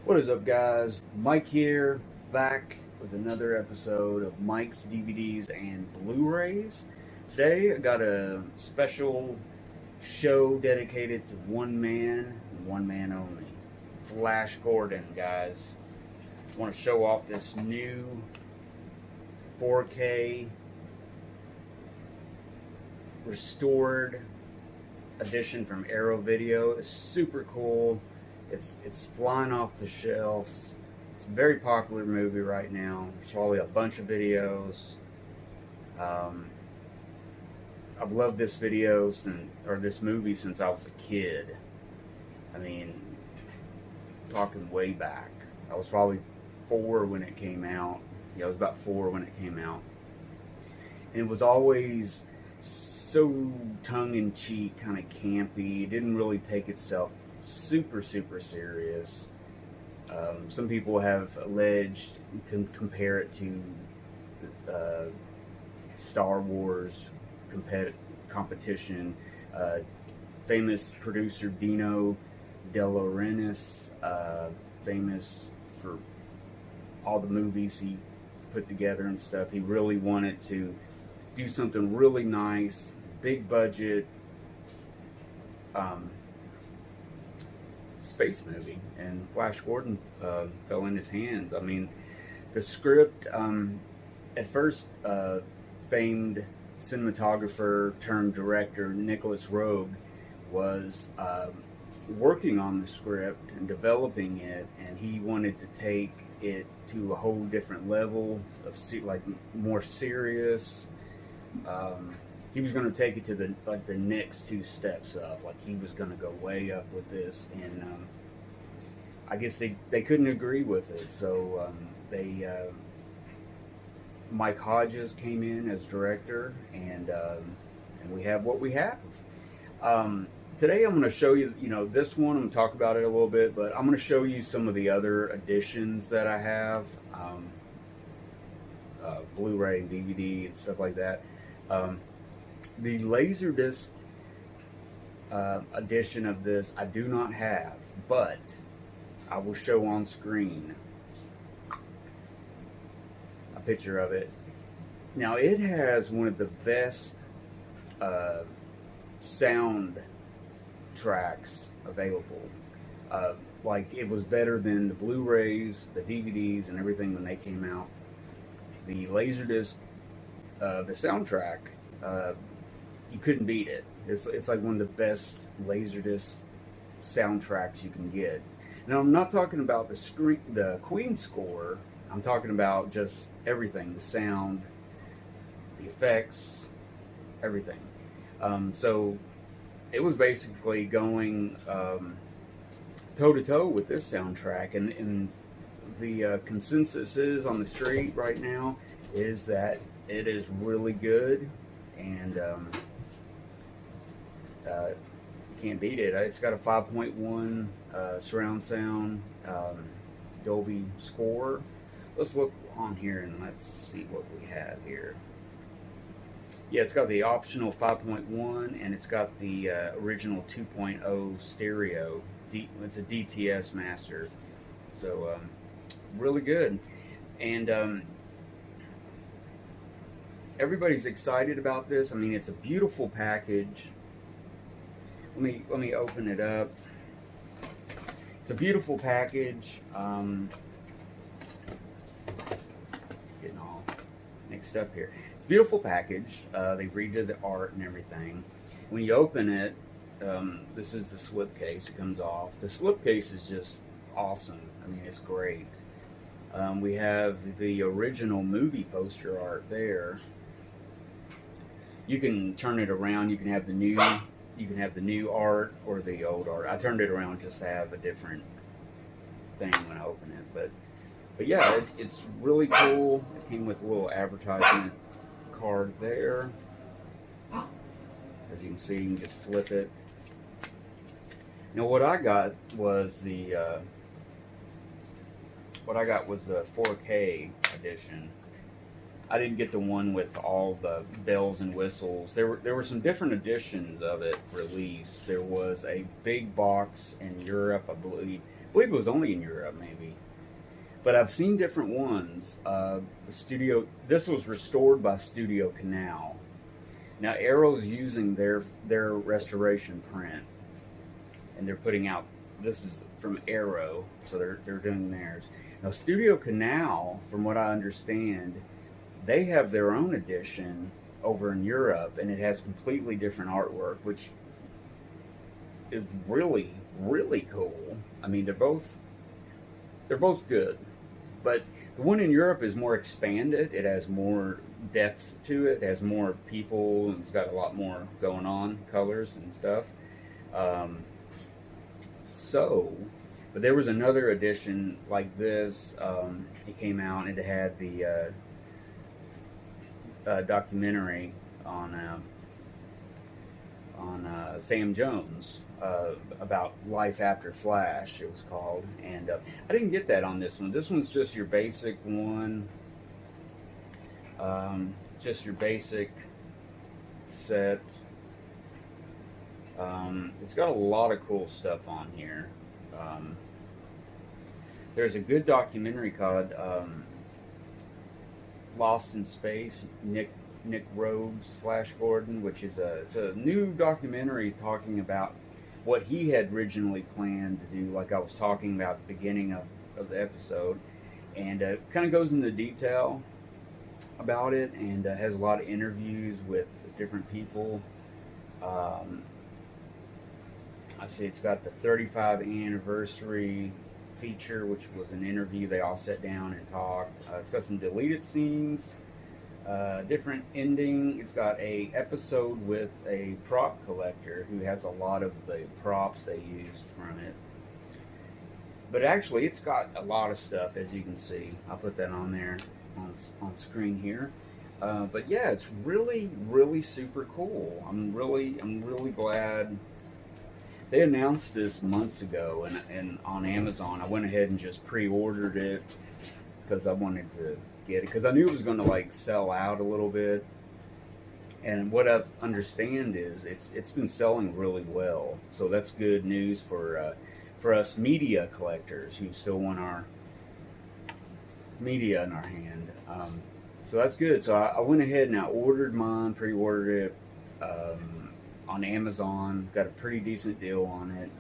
What is up, guys? Mike here, back with another episode of Mike's DVDs and Blu-rays. Today, I got a special show dedicated to one man and one man only. Flash Gordon, guys. I want to show off this new 4K restored edition from Arrow Video. It's super cool. It's flying off the shelves. It's a very popular movie right now. There's probably a bunch of videos. I've loved this this movie since I was a kid. I mean, talking way back. I was probably 4 when it came out. Yeah, I was about 4 when it came out. And it was always so tongue-in-cheek, kind of campy. It didn't really take itself super serious. Some people have alleged, compare it to Star Wars competition. Famous producer Dino De Laurentiis, famous for all the movies he put together and stuff. He really wanted to do something really nice, big budget, space movie, and Flash Gordon fell in his hands. I mean, the script, at first, famed cinematographer turned director Nicholas Roeg was working on the script and developing it, and he wanted to take it to a whole different level of like more serious. He was going to take it to the next 2 steps up. Like, he was going to go way up with this, and I guess they couldn't agree with it. So Mike Hodges came in as director, and we have what we have. Today I'm going to show you, this one. I'm going to talk about it a little bit, but I'm going to show you some of the other editions that I have, Blu-ray and DVD and stuff like that. The Laserdisc edition of this I do not have, but I will show on screen a picture of it. Now, it has one of the best sound tracks available. Like, it was better than the Blu-rays, the DVDs, and everything when they came out. The Laserdisc, the soundtrack, you couldn't beat it. It's like one of the best Laserdisc soundtracks you can get. Now, I'm not talking about the Queen score. I'm talking about just everything, the sound, the effects, everything. So it was basically going toe to toe with this soundtrack, and the consensus is on the street right now is that it is really good, and can't beat it. It's got a 5.1 surround sound, Dolby score. Let's look on here and let's see what we have here. Yeah, it's got the optional 5.1, and it's got the original 2.0 stereo. It's a DTS master, so really good. And everybody's excited about this. I mean, it's a beautiful package. Let me open it up. It's a beautiful package. Getting all mixed up here. It's a beautiful package. They redid the art and everything. When you open it, this is the slipcase. It comes off. The slipcase is just awesome. I mean, it's great. We have the original movie poster art there. You can turn it around. You can have the new art or the old art. I turned it around just to have a different thing when I open it. But yeah, it's really cool. It came with a little advertisement card there. As you can see, you can just flip it. Now, what I got was the 4K edition. I didn't get the one with all the bells and whistles. There were some different editions of it released. There was a big box in Europe, I believe it was only in Europe, maybe. But I've seen different ones. This was restored by Studio Canal. Now Arrow's using their restoration print, and they're putting out. This is from Arrow, so they're doing theirs. Now Studio Canal, from what I understand, they have their own edition over in Europe, and it has completely different artwork, which is really really cool. I mean, they're both good, but the one in Europe is more expanded. It has more depth to it. It has more people, and it's got a lot more going on, colors and stuff. Um, so, but there was another edition like this. It came out and it had the documentary on Sam Jones, about life after Flash. It was called, and I didn't get that on this one. This one's just your basic one, just your basic set. It's got a lot of cool stuff on here. Um, there's a good documentary called Lost in Space. Nick Rogue's Flash Gordon, which is it's a new documentary talking about what he had originally planned to do, like I was talking about at the beginning of the episode, and kind of goes into detail about it, and has a lot of interviews with different people. Um, I see it's got the 35th anniversary feature, which was an interview. They all sat down and talked. It's got some deleted scenes, different ending. It's got a episode with a prop collector who has a lot of the props they used from it. But actually, it's got a lot of stuff, as you can see. I'll put that on there on screen here. But yeah, it's really, really super cool. I'm really glad. They announced this months ago, and on Amazon, I went ahead and just pre-ordered it because I wanted to get it, because I knew it was going to like sell out a little bit. And what I understand is it's been selling really well, so that's good news for us media collectors who still want our media in our hand. So that's good. So I went ahead and I ordered mine, pre-ordered it. On Amazon, got a pretty decent deal on it,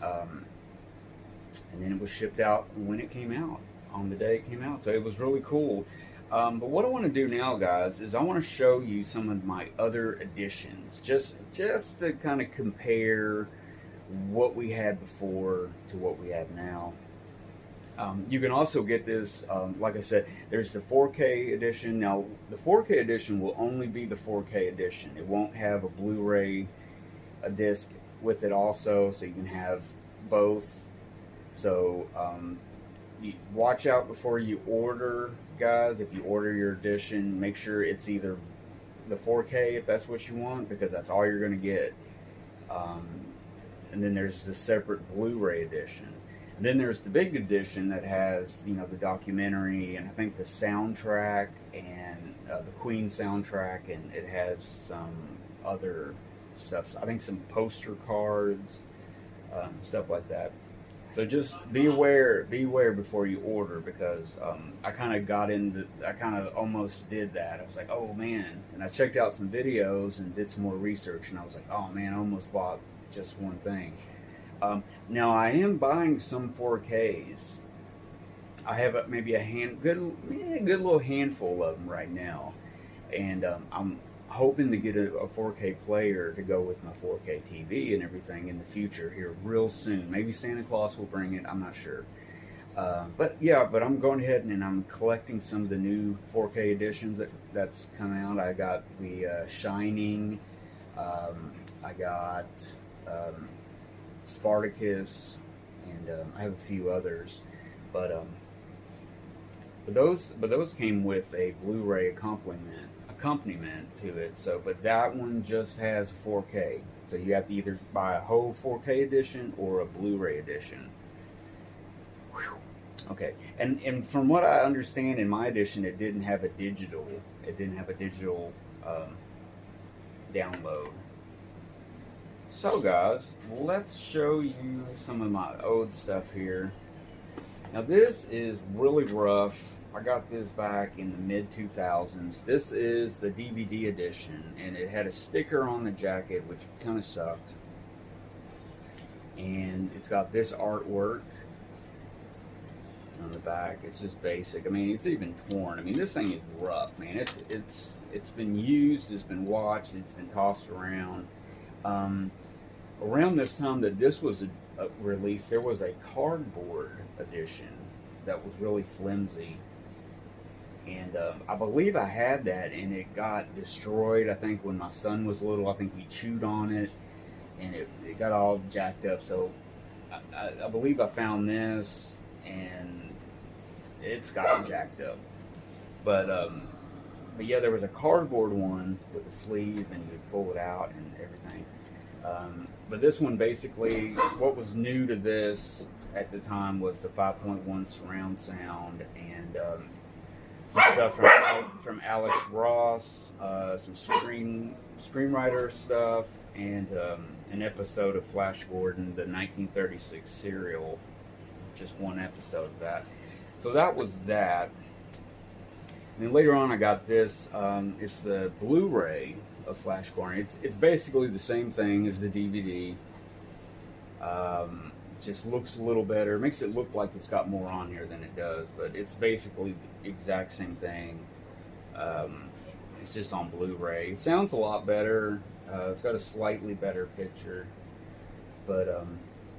and then it was shipped out when it came out, on the day it came out, so it was really cool. But what I want to do now, guys, is I want to show you some of my other editions, just to kind of compare what we had before to what we have now. You can also get this, like I said, there's the 4K edition. Now, the 4K edition will only be the 4K edition. It won't have a Blu-ray a disc with it also, so you can have both. So you watch out before you order, guys. If you order your edition, make sure it's either the 4K if that's what you want, because that's all you're going to get. And then there's the separate Blu-ray edition, and then there's the big edition that has, you know, the documentary, and I think the soundtrack, and the Queen soundtrack, and it has some other stuff. I think some poster cards, stuff like that. So just be aware before you order, because I kind of almost did that. I was like, oh man, and I checked out some videos and did some more research, and I was like, oh man, I almost bought just one thing. Now I am buying some 4Ks. I have maybe a good little handful of them right now, and I'm hoping to get a 4K player to go with my 4K TV and everything in the future here real soon. Maybe Santa Claus will bring it. I'm not sure. But I'm going ahead and I'm collecting some of the new 4K editions that's come out. I got the Shining. I got Spartacus, and I have a few others. But those came with a Blu-ray accompaniment to it. So, but that one just has 4K. So you have to either buy a whole 4K edition or a Blu-ray edition. Whew. Okay, and from what I understand, in my edition, it didn't have a digital. Download. So, guys, let's show you some of my old stuff here. Now this is really rough. I got this back in the mid 2000s. This is the DVD edition, and it had a sticker on the jacket, which kind of sucked. And it's got this artwork on the back. It's just basic. I mean, it's even torn. I mean, this thing is rough, man. It's been used, it's been watched, it's been tossed around. Around this time that this was released, there was a cardboard edition that was really flimsy, and I believe I had that, and it got destroyed. I think when my son was little, I think he chewed on it, and it got all jacked up. So I believe I found this, and it's gotten jacked up. But yeah, there was a cardboard one with a sleeve, and you would pull it out and everything. But this one, basically, what was new to this at the time was the 5.1 surround sound, and some stuff from Alex Ross, some screenwriter stuff, and an episode of Flash Gordon, the 1936 serial, just one episode of that. So that was that. And then later on, I got this. It's the Blu-ray of Flash Gordon. It's basically the same thing as the DVD. Just looks a little better. It makes it look like it's got more on here than it does, but it's basically the exact same thing. It's just on Blu-ray. It sounds a lot better. It's got a slightly better picture, but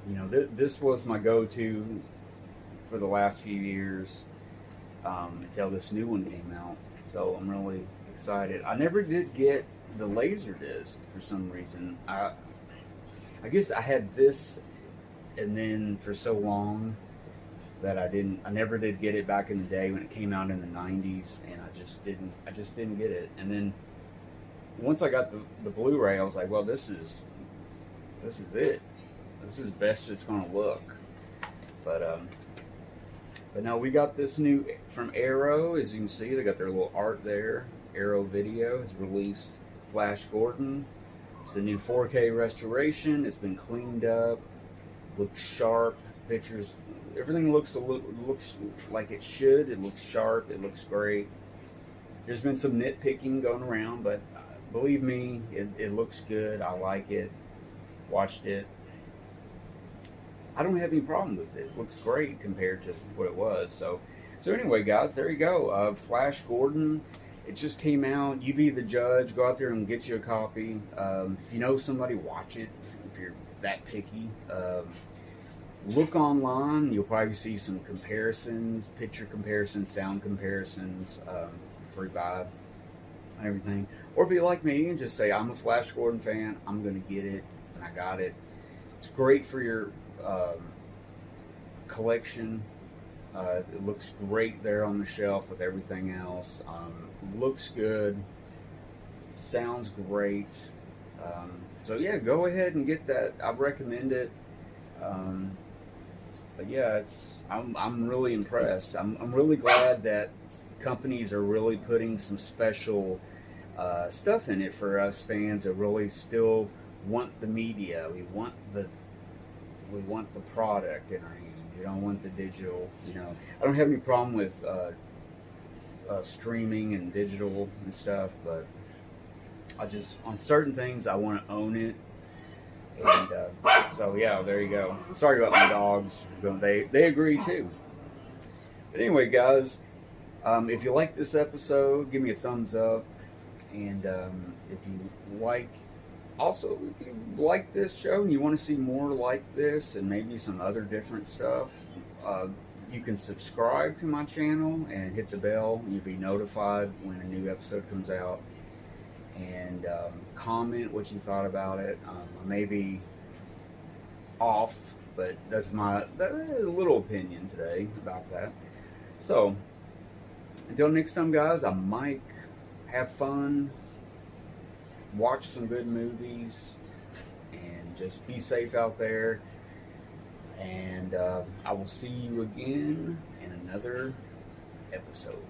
you know, this was my go-to for the last few years until this new one came out. So I'm really excited. I never did get the Laserdisc for some reason. I guess I had this, and then for so long that I never did get it back in the day when it came out in the 90s, and I just didn't get it. And then once I got the Blu-ray, I was like, well, this is it. This is best it's gonna look. But no, we got this new from Arrow. As you can see, they got their little art there. Arrow Video has released Flash Gordon. It's a new 4K restoration. It's been cleaned up, looks sharp. Pictures, everything looks like it should. It looks sharp. It looks great. There's been some nitpicking going around, but believe me, it looks good. I like it. Watched it. I don't have any problem with it. It looks great compared to what it was. So anyway, guys, there you go. Flash Gordon. It just came out. You be the judge. Go out there and get you a copy. If you know somebody, watch it. If you're that picky, look online. You'll probably see some comparisons, picture comparisons, sound comparisons, free buy and everything. Or be like me and just say, I'm a Flash Gordon fan. I'm going to get it, and I got it. It's great for your collection. It looks great there on the shelf with everything else. Looks good. Sounds great. So yeah, go ahead and get that. I recommend it. But yeah, I'm really impressed. I'm really glad that companies are really putting some special stuff in it for us fans that really still want the media. We want the product in our hand. You don't want the digital. You know, I don't have any problem with streaming and digital and stuff, but I just, on certain things, I want to own it. And so yeah, there you go. Sorry about my dogs. They agree too. But anyway, guys, if you like this episode, give me a thumbs up. And if you like this show and you want to see more like this and maybe some other different stuff, you can subscribe to my channel and hit the bell. You'll be notified when a new episode comes out. And comment what you thought about it. I may be off, but that's my little opinion today about that. So until next time, guys, I might have fun, watch some good movies, and just be safe out there. And I will see you again in another episode.